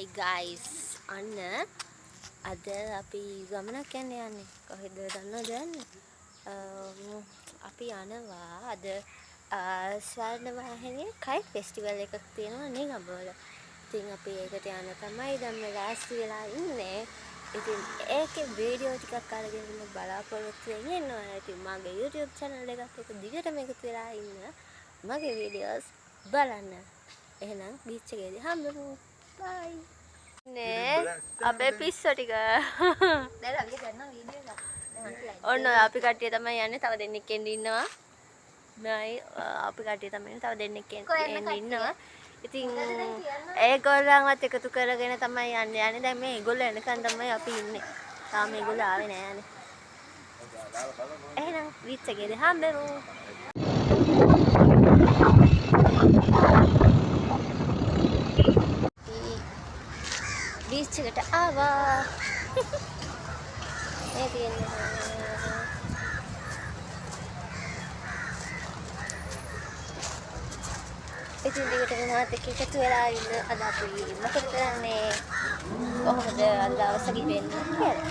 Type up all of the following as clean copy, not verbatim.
Hi guys, අන්න අද අපි ගමනක් යන්නේ කොහෙද දන්නවද යන්නේ? අපි යනවා අද ස්වර්ණවාහිනියේ කයිට් ෆෙස්ටිවල් එකක් තියෙනවා නේ ගම්බවල. ඉතින් අපි ඒකට යන්න තමයි දැන් මේ ලෑස්ති වෙලා ඉන්නේ. ඉතින් ඒකේ වීඩියෝ ටිකක් අරගෙන බලාපොරොත්තු වෙමින් ඉන්නවා. ඉතින් මගේ YouTube channel එකත් එක්ක දිගටම එකතු වෙලා ඉන්න මගේ වීඩියෝස් බලන්න. එහෙනම් බීච් එකේදී හම්බෙමු. Bye. නේ අපේ පිස්සෝ ටික දැන් අපි ගන්න වීඩියෝ එක ඔන්න අපි කට්ටිය තමයි යන්නේ තව දෙන්නෙක් එන්න ඉන්නවා මයි අපි කට්ටිය තමයි තව දෙන්නෙක් එන්න ඉන්නවා ඉතින් ඒගොල්ලන්වත් එකතු කරගෙන තමයි යන්නේ දැන් මේ ඒගොල්ලෝ එනකන් තමයි අපි ඉන්නේ තාම ඒගොල්ලෝ ආවේ නෑනේ එහෙනම් බීච් එකේදී හම්බෙමු बीच එකට ආවා මේ තියෙන්නේ ඉතින් දිගට මාත් එක්ක එකතු වෙලා ඉන්න අද අපි මොකද කරන්නේ කොහොමද අද දවස ගෙවෙන්නේ කියලා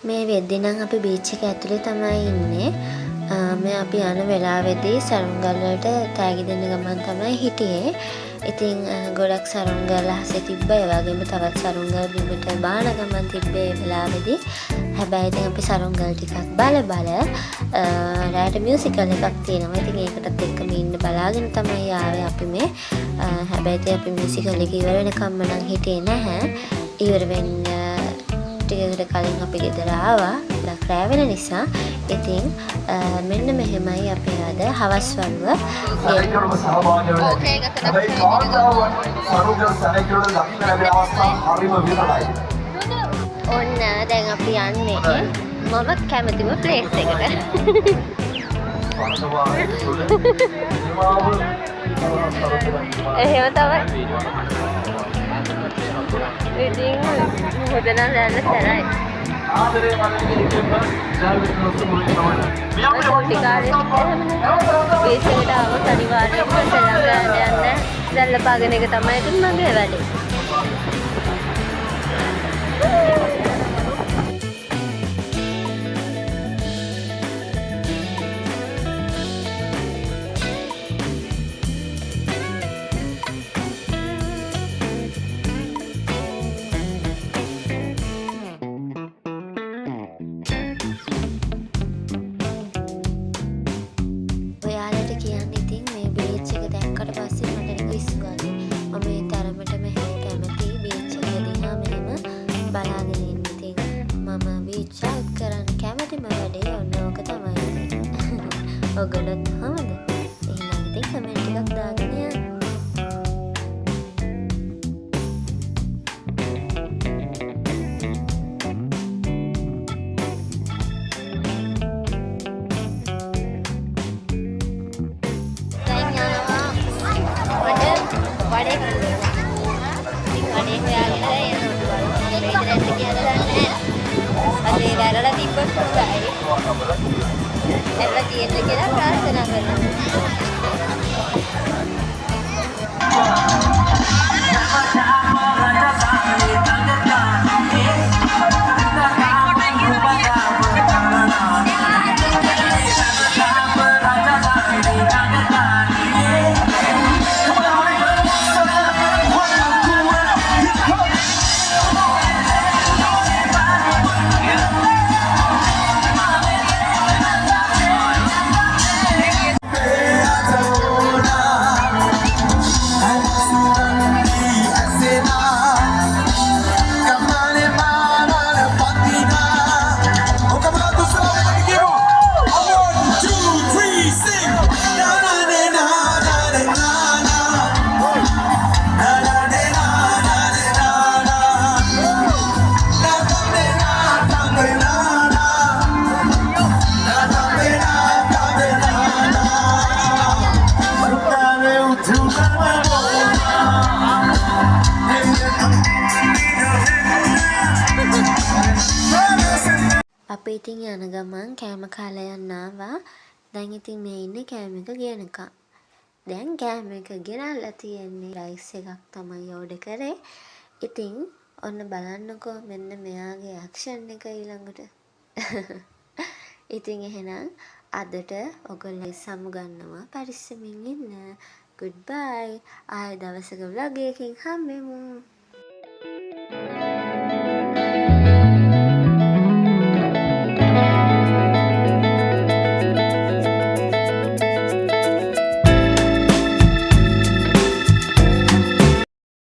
මේ වෙද්දී නම් අපි බීච් එක ඇතුලේ තමයි ඉන්නේ මේ අපි යන වෙලාවේදී සරුංගල් වලට තෑගි දෙන්න ගමන් තමයි හිටියේ. ඉතින් ගොඩක් සරුංගල් අහසේ තිබ්බ ඒ වගේම තවත් සරුංගල් බිමට බාන ගමන් තිබ්බේ වෙලාවේදී. හැබැයි ඉතින් අපි සරුංගල් ටිකක් බල රාට මියුසිකල් එකක් තියෙනවා. ඉතින් ඒකටත් එක්කම ඉන්න බලාගෙන තමයි ආවේ අපි මේ. හැබැයි ඉතින් අපි මියුසිකල් එක ඉවර වෙනකම්ම නම් හිටියේ නැහැ. ඉවර වෙන්න ටිකකට කලින් අපි ගෙදර ආවා. රෑ වෙන නිසා ඉතින් මෙන්න මෙහෙමයි අපි අද හවස් වරුව ඔන්න දැන් අපි යන්නේ මම කැමතිම ප්ලේස් එකට එහෙම තමයි ඉතින් මොකද නම් දැන් සරයි ආදරේ මනසේ ඉතින් ජාවිද්නොස් මුලින් තමයි. මියම්මේ බීච් එකට ආවොත් අනිවාර්යයෙන්ම ශ්‍රී ලංකාවට යන්න දැල්ලපාගෙන එක තමයි ඉතින් මගේ වැඩේ. ඔගලත් හොඳ එහෙනම් ඉතින් කමෙන්ට් එකක් දාගෙන යන්න දැන් යනවා මට වඩේ කන්න ඉතින් වඩේ හොයාගෙන යනවා මේකට කියලා දන්නේ අදේ දැරලා තිබ්බොත් හොඳයි එල්ල තියෙන්න කියලා ප්‍රාර්ථනා කරනවා. අපි ඉතින් යන ගමන් කෑම කාලා යන්න ආවා. දැන් ඉතින් මේ ඉන්නේ කෑම එක ගෙනකම්. දැන් කෑම එක ගෙනල්ලා තියෙන්නේ. රයිස් එකක් තමයි ඕඩර් කරේ. ඉතින් ඔන්න බලන්නකෝ මෙන්න මෙයාගේ ඇක්ෂන් එක ඊළඟට. ඉතින් එහෙනම් අදට ඔයගොල්ලෝ සමුගන්නවා. පරිස්සමින් ඉන්න. goodbye. ආයෙ දවසක vlog එකකින් හම්බෙමු.